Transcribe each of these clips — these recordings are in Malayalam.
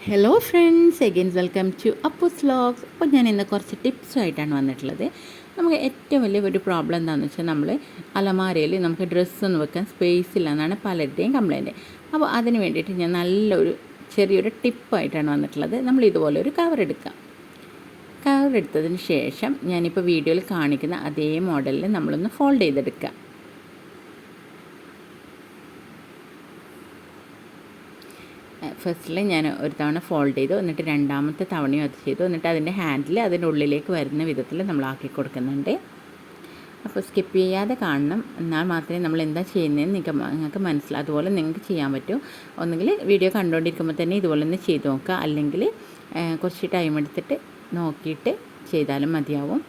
Hello friends, again welcome to Appu's vlogs. അപ്പോൾ ഞാൻ ഇന്ന് കുറച്ച് ടിപ്സുമായിട്ടാണ് വന്നിട്ടുള്ളത്. നമുക്ക് ഏറ്റവും വലിയ ഒരു പ്രോബ്ലം എന്താണെന്ന് വെച്ചാൽ നമ്മൾ അലമാരയിൽ നമുക്ക് ഡ്രസ്സൊന്നും വെക്കാൻ സ്പേസ് ഇല്ല എന്നാണ് പലരുടെയും കംപ്ലയിൻറ്റ്. അപ്പോൾ അതിന് വേണ്ടിയിട്ട് ഞാൻ നല്ലൊരു ചെറിയൊരു ടിപ്പായിട്ടാണ് വന്നിട്ടുള്ളത്. നമ്മൾ ഇതുപോലെ ഒരു കവർ എടുക്കാം. കവർ എടുത്തതിന് ശേഷം ഞാനിപ്പോൾ വീഡിയോയിൽ കാണിക്കുന്ന അതേ മോഡലിൽ നമ്മളൊന്ന് ഫോൾഡ് ചെയ്തെടുക്കുക. ഫസ്റ്റിൽ ഞാൻ ഒരു തവണ ഫോൾഡ് ചെയ്തു, എന്നിട്ട് രണ്ടാമത്തെ തവണയും അത് ചെയ്തു, എന്നിട്ട് അതിൻ്റെ ഹാൻഡിൽ അതിൻ്റെ ഉള്ളിലേക്ക് വരുന്ന വിധത്തിൽ നമ്മൾ ആക്കി കൊടുക്കുന്നുണ്ട്. അപ്പോൾ സ്കിപ്പ് ചെയ്യാതെ കാണണം, എന്നാൽ മാത്രമേ നമ്മൾ എന്താ ചെയ്യുന്നതെന്ന് നിങ്ങൾക്ക് മനസ്സിലാവും. അതുപോലെ നിങ്ങൾക്ക് ചെയ്യാൻ പറ്റും. ഒന്നുകിൽ വീഡിയോ കണ്ടുകൊണ്ടിരിക്കുമ്പോൾ തന്നെ ഇതുപോലെ തന്നെ ചെയ്ത് നോക്കുക, അല്ലെങ്കിൽ കുറച്ച് ടൈം എടുത്തിട്ട് നോക്കിയിട്ട് ചെയ്താലും മതിയാവും.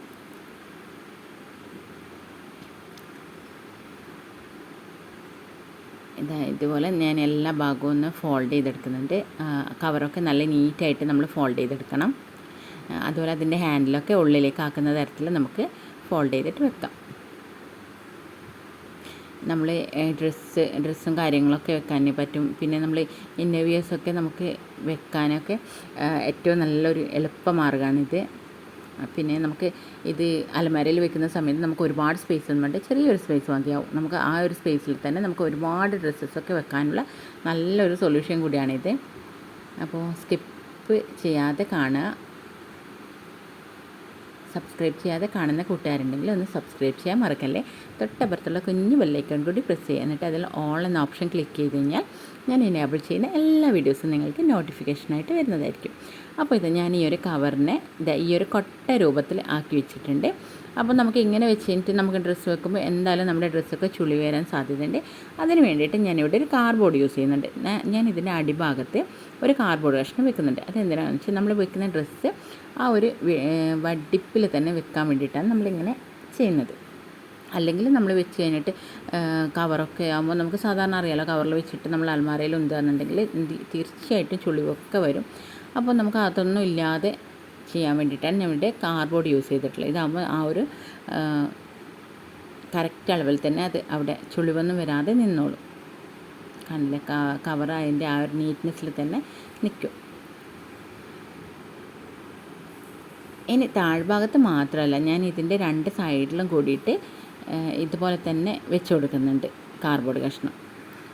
ഇതുപോലെ ഞാൻ എല്ലാ ഭാഗവും ഒന്ന് ഫോൾഡ് ചെയ്തെടുക്കുന്നുണ്ട്. കവറൊക്കെ നല്ല നീറ്റായിട്ട് നമ്മൾ ഫോൾഡ് ചെയ്തെടുക്കണം. അതുപോലെ അതിൻ്റെ ഹാൻഡിലൊക്കെ ഉള്ളിലേക്ക് ആക്കുന്ന തരത്തിൽ നമുക്ക് ഫോൾഡ് ചെയ്തിട്ട് വെക്കാം. നമ്മൾ ഡ്രസ്സും കാര്യങ്ങളൊക്കെ വെക്കാൻ പറ്റും. പിന്നെ നമ്മൾ ഇന്നർവിയേഴ്സൊക്കെ നമുക്ക് വെക്കാനൊക്കെ ഏറ്റവും നല്ലൊരു എളുപ്പമാർഗ്ഗമാണിത്. പിന്നെ നമുക്ക് ഇത് അലമാരയിൽ വെക്കുന്ന സമയത്ത് നമുക്ക് ഒരുപാട് സ്പേസ് ഒന്നും വേണ്ട, ചെറിയൊരു സ്പേസ് മതിയാവും. നമുക്ക് ആ ഒരു സ്പേസിൽ തന്നെ നമുക്ക് ഒരുപാട് ഡ്രസ്സസൊക്കെ വെക്കാനുള്ള നല്ലൊരു സൊല്യൂഷൻ കൂടിയാണിത്. അപ്പോൾ സ്കിപ്പ് ചെയ്യാതെ കാണുക. സബ്സ്ക്രൈബ് ചെയ്യാതെ കാണുന്ന കൂട്ടുകാരുണ്ടെങ്കിൽ ഒന്ന് സബ്സ്ക്രൈബ് ചെയ്യാൻ മറക്കല്ലേ. തൊട്ടപ്പുറത്തുള്ള കുഞ്ഞു ബെല്ലൈക്കൺ കൂടി പ്രസ് ചെയ്യുക. എന്നിട്ട് അതിൽ ഓൾ എന്ന ഓപ്ഷൻ ക്ലിക്ക് ചെയ്ത് കഴിഞ്ഞാൽ ഞാൻ എനേബിൾ ചെയ്യുന്ന എല്ലാ വീഡിയോസും നിങ്ങൾക്ക് നോട്ടിഫിക്കേഷനായിട്ട് വരുന്നതായിരിക്കും. അപ്പോൾ ഇത് ഞാൻ ഈ ഒരു കവറിനെ ഈ ഒരു കൊട്ട രൂപത്തിൽ ആക്കി വെച്ചിട്ടുണ്ട്. അപ്പോൾ നമുക്ക് ഇങ്ങനെ വെച്ച് കഴിഞ്ഞിട്ട് നമുക്ക് ഡ്രസ്സ് വെക്കുമ്പോൾ എന്തായാലും നമ്മുടെ ഡ്രസ്സൊക്കെ ചുളി വരാൻ സാധ്യതയുണ്ട്. അതിന് വേണ്ടിയിട്ട് ഞാനിവിടെ ഒരു കാർഡ്ബോർഡ് യൂസ് ചെയ്യുന്നുണ്ട്. ഞാൻ ഇതിൻ്റെ അടിഭാഗത്ത് ഒരു കാർഡ്ബോർഡ് കഷ്ണം വെക്കുന്നുണ്ട്. അതെന്തിനാണെന്ന് വെച്ചാൽ നമ്മൾ വെക്കുന്ന ഡ്രസ്സ് ആ ഒരു വടിപ്പിൽ തന്നെ വെക്കാൻ വേണ്ടിയിട്ടാണ് നമ്മളിങ്ങനെ ചെയ്യുന്നത്. അല്ലെങ്കിൽ നമ്മൾ വെച്ച് കഴിഞ്ഞിട്ട് കവറൊക്കെ ആകുമ്പോൾ നമുക്ക് സാധാരണ അറിയാമല്ലോ, കവറിൽ വെച്ചിട്ട് നമ്മൾ അലമാരയിൽ എന്താണെന്നുണ്ടെങ്കിൽ തീർച്ചയായിട്ടും ചുളിവൊക്കെ വരും. അപ്പോൾ നമുക്ക് അതൊന്നും ഇല്ലാതെ ചെയ്യാൻ വേണ്ടിയിട്ടാണ് ഞാൻ ഇവിടെ കാർഡ്ബോർഡ് യൂസ് ചെയ്തിട്ടുള്ളത്. ഇതാകുമ്പോൾ ആ ഒരു കറക്റ്റ് അളവിൽ തന്നെ അത് അവിടെ ചുളിവൊന്നും വരാതെ നിന്നോളും. കണ്ടില്ലേ, കവർ അതിൻ്റെ ആ ഒരു നീറ്റ്നെസ്സിൽ തന്നെ നിൽക്കും. ഇനി താഴ്ഭാഗത്ത് മാത്രമല്ല, ഞാൻ ഇതിൻ്റെ രണ്ട് സൈഡിലും കൂടിയിട്ട് ഇതുപോലെ തന്നെ വെച്ച് കൊടുക്കുന്നുണ്ട് കാർഡ്ബോർഡ് കഷ്ണം.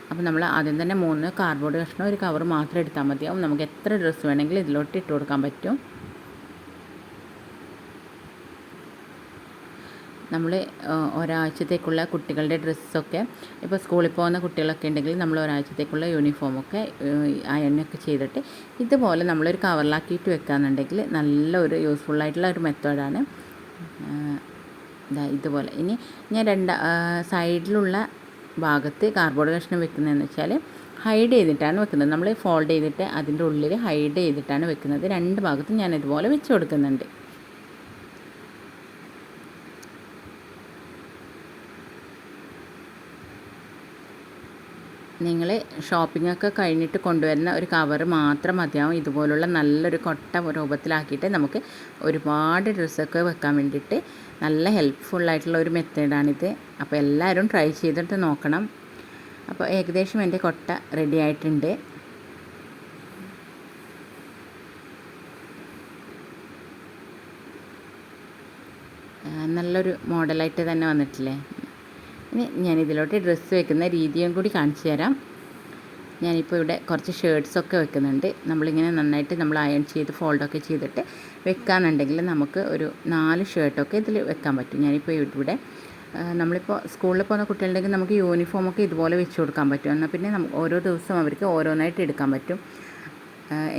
അപ്പോൾ നമ്മൾ ആദ്യം തന്നെ 3 കാർഡ്ബോർഡ് കഷ്ണം ഒരു കവർ മാത്രം എടുത്താൽ മതിയാവും. നമുക്ക് എത്ര ഡ്രസ്സ് വേണമെങ്കിലും ഇതിലോട്ട് ഇട്ട് കൊടുക്കാൻ പറ്റും. നമ്മൾ ഒരാഴ്ചത്തേക്കുള്ള കുട്ടികളുടെ ഡ്രസ്സൊക്കെ, ഇപ്പോൾ സ്കൂളിൽ പോകുന്ന കുട്ടികളൊക്കെ ഉണ്ടെങ്കിൽ നമ്മൾ ഒരാഴ്ചത്തേക്കുള്ള യൂണിഫോമൊക്കെ അയണൊക്കെ ചെയ്തിട്ട് ഇതുപോലെ നമ്മളൊരു കവറിലാക്കിയിട്ട് വെക്കുകയെന്നുണ്ടെങ്കിൽ നല്ലൊരു യൂസ്ഫുള്ളായിട്ടുള്ള ഒരു മെത്തേഡാണ്. ഇതുപോലെ ഇനി ഞാൻ സൈഡിലുള്ള ഭാഗത്ത് കാർഡ്ബോർഡ് കഷ്ണം വെക്കുന്നതെന്ന് വെച്ചാൽ ഹൈഡ് ചെയ്തിട്ടാണ് വെക്കുന്നത്. നമ്മൾ ഫോൾഡ് ചെയ്തിട്ട് അതിൻ്റെ ഉള്ളിൽ ഹൈഡ് ചെയ്തിട്ടാണ് വെക്കുന്നത്. രണ്ട് ഭാഗത്തും ഞാൻ ഇതുപോലെ വെച്ച് കൊടുക്കുന്നുണ്ട്. നിങ്ങൾ ഷോപ്പിങ്ങൊക്കെ കഴിഞ്ഞിട്ട് കൊണ്ടുവരുന്ന ഒരു കവർ മാത്രം മതിയാവും. ഇതുപോലുള്ള നല്ലൊരു കൊട്ട രൂപത്തിലാക്കിയിട്ട് നമുക്ക് ഒരുപാട് ഡ്രസ്സൊക്കെ വെക്കാൻ വേണ്ടിയിട്ട് നല്ല ഹെൽപ്ഫുള്ളായിട്ടുള്ള ഒരു മെത്തേഡാണിത്. അപ്പോൾ എല്ലാവരും ട്രൈ ചെയ്തിട്ട് നോക്കണം. അപ്പോൾ ഏകദേശം എൻ്റെ കൊട്ട റെഡി ആയിട്ടുണ്ട്. നല്ലൊരു മോഡലായിട്ട് തന്നെ വന്നിട്ടില്ലേ. ഇനി ഞാനിതിലോട്ട് ഡ്രസ്സ് വെക്കുന്ന രീതിയും കൂടി കാണിച്ചു തരാം. ഞാനിപ്പോൾ ഇവിടെ കുറച്ച് ഷർട്ട്സൊക്കെ വെക്കുന്നുണ്ട്. നമ്മളിങ്ങനെ നന്നായിട്ട് നമ്മൾ അയൺ ചെയ്ത് ഫോൾഡൊക്കെ ചെയ്തിട്ട് വെക്കാന്നുണ്ടെങ്കിൽ നമുക്ക് ഒരു 4 ഷർട്ടൊക്കെ ഇതിൽ വെക്കാൻ പറ്റും. ഞാനിപ്പോൾ ഇവിടെ നമ്മളിപ്പോൾ സ്കൂളിൽ പോകുന്ന കുട്ടികളുണ്ടെങ്കിൽ നമുക്ക് യൂണിഫോമൊക്കെ ഇതുപോലെ വെച്ച് കൊടുക്കാൻ പറ്റും. എന്നാൽ പിന്നെ ഓരോ ദിവസം അവർക്ക് ഓരോന്നായിട്ട് എടുക്കാൻ പറ്റും.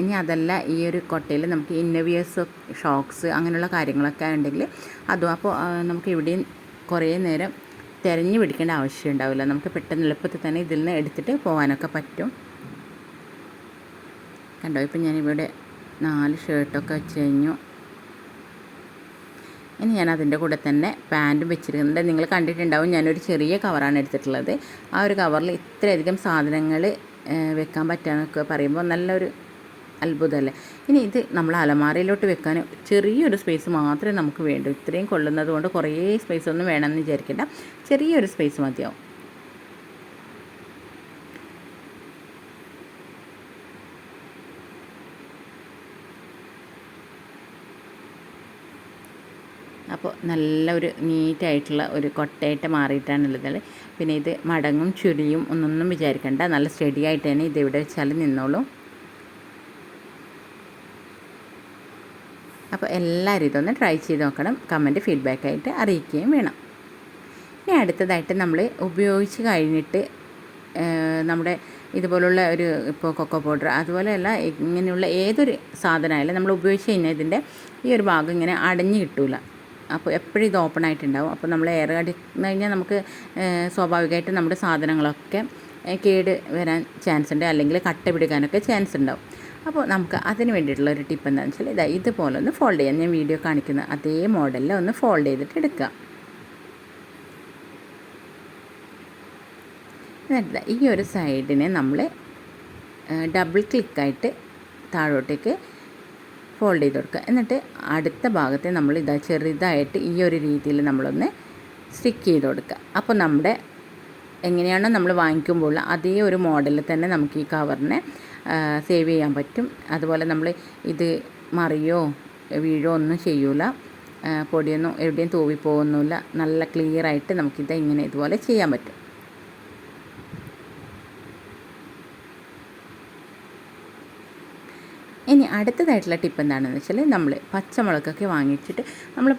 ഇനി അതല്ല, ഈ ഒരു കൊട്ടയിൽ നമുക്ക് ഇന്നർവിയേഴ്സ്, ഷോക്സ് അങ്ങനെയുള്ള കാര്യങ്ങളൊക്കെ ഉണ്ടെങ്കിൽ അതും അപ്പോൾ നമുക്ക് ഇവിടെയും കുറേ നേരം തിരഞ്ഞു പിടിക്കേണ്ട ആവശ്യം ഉണ്ടാവില്ല. നമുക്ക് പെട്ടെന്ന് എളുപ്പത്തിൽ തന്നെ ഇതിൽ നിന്ന് എടുത്തിട്ട് പോകാനൊക്കെ പറ്റും. കണ്ടോ, ഇപ്പം ഞാനിവിടെ 4 ഷർട്ടൊക്കെ വെച്ച് കഴിഞ്ഞു. ഇനി ഞാൻ അതിൻ്റെ കൂടെ തന്നെ പാൻറ്റും വെച്ചിരിക്കുന്നുണ്ട്. നിങ്ങൾ കണ്ടിട്ടുണ്ടാവും, ഞാനൊരു ചെറിയ കവറാണ് എടുത്തിട്ടുള്ളത്. ആ ഒരു കവറിൽ ഇത്രയധികം സാധനങ്ങൾ വെക്കാൻ പറ്റുകയെന്നൊക്കെ പറയുമ്പോൾ നല്ലൊരു അത്ഭുതമല്ലേ. ഇനി ഇത് നമ്മൾ അലമാരയിലോട്ട് വെക്കാൻ ചെറിയൊരു സ്പേസ് മാത്രമേ നമുക്ക് വേണ്ടൂ. ഇത്രയും കൊള്ളുന്നത് കൊണ്ട് കുറേ സ്പേസ് ഒന്നും വേണമെന്ന് വിചാരിക്കേണ്ട, ചെറിയൊരു സ്പേസ് മതിയാവും. അപ്പോൾ നല്ലൊരു നീറ്റായിട്ടുള്ള ഒരു കൊട്ടയായിട്ട് മാറിയിട്ടാണുള്ളത്. പിന്നെ ഇത് മടങ്ങും ചുരിയും ഒന്നൊന്നും വിചാരിക്കണ്ട, നല്ല സ്റ്റഡി ആയിട്ട് തന്നെ ഇത് ഇവിടെ വെച്ചാൽ നിന്നോളൂ. അപ്പോൾ എല്ലാവരും ഇതൊന്ന് ട്രൈ ചെയ്ത് നോക്കണം, കമൻറ്റ് ഫീഡ്ബാക്കായിട്ട് അറിയിക്കുകയും വേണം. ഇനി അടുത്തതായിട്ട് നമ്മൾ ഉപയോഗിച്ച് കഴിഞ്ഞിട്ട് നമ്മുടെ ഇതുപോലുള്ള ഒരു ഇപ്പോൾ കൊക്കോ പൗഡർ അതുപോലെയല്ല ഇങ്ങനെയുള്ള ഏതൊരു സാധനമായാലും നമ്മൾ ഉപയോഗിച്ച് കഴിഞ്ഞാൽ ഇതിൻ്റെ ഈ ഒരു ഭാഗം ഇങ്ങനെ അടഞ്ഞു കിട്ടില്ല. അപ്പോൾ എപ്പോഴും ഇത് ഓപ്പൺ ആയിട്ടുണ്ടാവും. അപ്പോൾ നമ്മൾ എയർ അടിക്കുന്നു കഴിഞ്ഞാൽ നമുക്ക് സ്വാഭാവികമായിട്ട് നമ്മുടെ സാധനങ്ങളൊക്കെ കേട് വരാൻ ചാൻസ് ഉണ്ട്, അല്ലെങ്കിൽ കട്ട പിടിക്കാനൊക്കെ ചാൻസ് ഉണ്ടാവും. അപ്പോൾ നമുക്ക് അതിന് വേണ്ടിയിട്ടുള്ള ഒരു ടിപ്പ് എന്താണെന്ന് വെച്ചാൽ ഇതുപോലെ ഒന്ന് ഫോൾഡ് ചെയ്യാം. ഞാൻ വീഡിയോ കാണിക്കുന്ന അതേ മോഡലിൽ ഒന്ന് ഫോൾഡ് ചെയ്തിട്ട് എടുക്കുക. എന്നിട്ട് ഈ ഒരു സൈഡിനെ നമ്മൾ ഡബിൾ ക്ലിക്കായിട്ട് താഴോട്ടേക്ക് ഫോൾഡ് ചെയ്ത് കൊടുക്കുക. എന്നിട്ട് അടുത്ത ഭാഗത്തെ നമ്മൾ ചെറുതായിട്ട് ഈ ഒരു രീതിയിൽ നമ്മളൊന്ന് സ്റ്റിക്ക് ചെയ്ത് കൊടുക്കുക. അപ്പോൾ നമ്മുടെ എങ്ങനെയാണോ നമ്മൾ വാങ്ങിക്കുമ്പോൾ അതേ ഒരു മോഡലിൽ തന്നെ നമുക്ക് ഈ കവറിനെ സേവ് ചെയ്യാൻ പറ്റും. അതുപോലെ നമ്മൾ ഇത് മറിയോ വീഴോ ഒന്നും ചെയ്യൂല, പൊടിയൊന്നും എവിടെയും തൂവിപ്പോകുന്നില്ല. നല്ല ക്ലിയറായിട്ട് നമുക്കിത് ഇങ്ങനെ ഇതുപോലെ ചെയ്യാൻ പറ്റും. ഇനി അടുത്തതായിട്ടുള്ള ടിപ്പ് എന്താണെന്ന് വെച്ചാൽ നമ്മൾ പച്ചമുളകൊക്കെ വാങ്ങിച്ചിട്ട്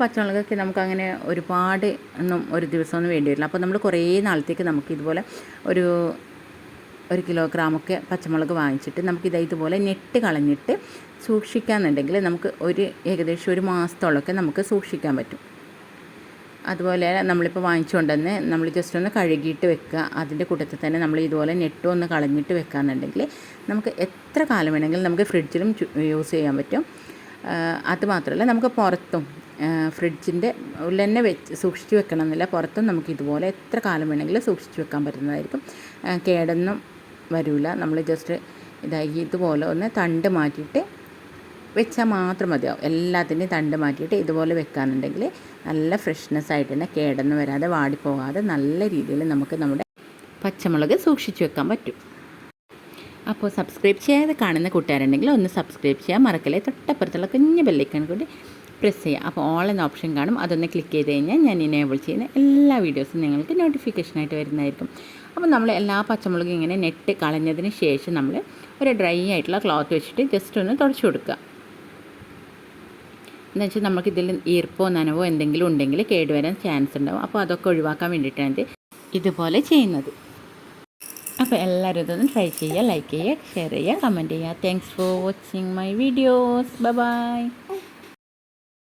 പച്ചമുളകൊക്കെ നമുക്കങ്ങനെ ഒരുപാട് ഒന്നും ഒരു ദിവസമൊന്നും വേണ്ടി വരില്ല. അപ്പോൾ നമ്മൾ കുറേ നാളത്തേക്ക് നമുക്ക് ഇതുപോലെ ഒരു കിലോഗ്രാമൊക്കെ പച്ചമുളക് വാങ്ങിച്ചിട്ട് നമുക്കിത് ഇതുപോലെ നെട്ട് കളഞ്ഞിട്ട് സൂക്ഷിക്കാമെന്നുണ്ടെങ്കിൽ നമുക്ക് ഏകദേശം ഒരു മാസത്തോളമൊക്കെ നമുക്ക് സൂക്ഷിക്കാൻ പറ്റും. അതുപോലെ നമ്മളിപ്പോൾ വാങ്ങിച്ചുകൊണ്ടുവന്ന് നമ്മൾ ജസ്റ്റ് ഒന്ന് കഴുകിയിട്ട് വെക്കുക. അതിൻ്റെ കൂട്ടത്തിൽ തന്നെ നമ്മൾ ഇതുപോലെ നെട്ടും ഒന്ന് കളഞ്ഞിട്ട് വെക്കുകയെന്നുണ്ടെങ്കിൽ നമുക്ക് എത്ര കാലം വേണമെങ്കിലും നമുക്ക് ഫ്രിഡ്ജിലും യൂസ് ചെയ്യാൻ പറ്റും. അതുമാത്രമല്ല നമുക്ക് പുറത്തും ഫ്രിഡ്ജിൻ്റെ ഉള്ളിൽ തന്നെ സൂക്ഷിച്ച് വെക്കണമെന്നില്ല, പുറത്തും നമുക്ക് ഇതുപോലെ എത്ര കാലം വേണമെങ്കിലും സൂക്ഷിച്ച് വെക്കാൻ പറ്റുന്നതായിരിക്കും. കേടൊന്നും വരില്ല. നമ്മൾ ജസ്റ്റ് ഇതുപോലെ ഒന്ന് തണ്ട് മാറ്റിയിട്ട് വെച്ചാൽ മാത്രം മതിയാവും. എല്ലാത്തിൻ്റെയും തണ്ട് മാറ്റിയിട്ട് ഇതുപോലെ വെക്കാനുണ്ടെങ്കിൽ നല്ല ഫ്രഷ്നെസ് ആയിട്ട് തന്നെ കേടൊന്നും വരാതെ വാടിപ്പോകാതെ നല്ല രീതിയിൽ നമുക്ക് നമ്മുടെ പച്ചമുളക് സൂക്ഷിച്ച് വെക്കാൻ പറ്റും. അപ്പോൾ സബ്സ്ക്രൈബ് ചെയ്യാതെ കാണുന്ന കൂട്ടുകാരുണ്ടെങ്കിൽ ഒന്ന് സബ്സ്ക്രൈബ് ചെയ്യാൻ മറക്കല്ലേ. തൊട്ടപ്പുറത്തുള്ള കുഞ്ഞ് ബെല്ലൈക്കൺ കൂടി പ്രസ് ചെയ്യുക. അപ്പോൾ ഓൾ എന്ന ഓപ്ഷൻ കാണും, അതൊന്ന് ക്ലിക്ക് ചെയ്ത് കഴിഞ്ഞാൽ ഞാൻ ഇനേബിൾ ചെയ്യുന്ന എല്ലാ വീഡിയോസും നിങ്ങൾക്ക് നോട്ടിഫിക്കേഷനായിട്ട് വരുന്നതായിരിക്കും. അപ്പോൾ നമ്മൾ എല്ലാ പച്ചമുളകും ഇങ്ങനെ നെട്ട് കളഞ്ഞതിന് ശേഷം നമ്മൾ ഒരു ഡ്രൈ ആയിട്ടുള്ള ക്ലോത്ത് വെച്ചിട്ട് ജസ്റ്റ് ഒന്ന് തുടച്ചു കൊടുക്കുക. എന്താ വെച്ചാൽ നമുക്കിതിൽ ഈർപ്പോ നനവോ എന്തെങ്കിലും ഉണ്ടെങ്കിൽ കേടുവരാൻ ചാൻസ് ഉണ്ടാവും. അപ്പോൾ അതൊക്കെ ഒഴിവാക്കാൻ വേണ്ടിയിട്ടാണ് ഇതുപോലെ ചെയ്യുന്നത്. അപ്പോൾ എല്ലാവരും ഇതൊന്ന് ട്രൈ ചെയ്യുക, ലൈക്ക് ചെയ്യുക, ഷെയർ ചെയ്യുക, കമൻറ്റ് ചെയ്യുക. Thanks for watching my videos. By.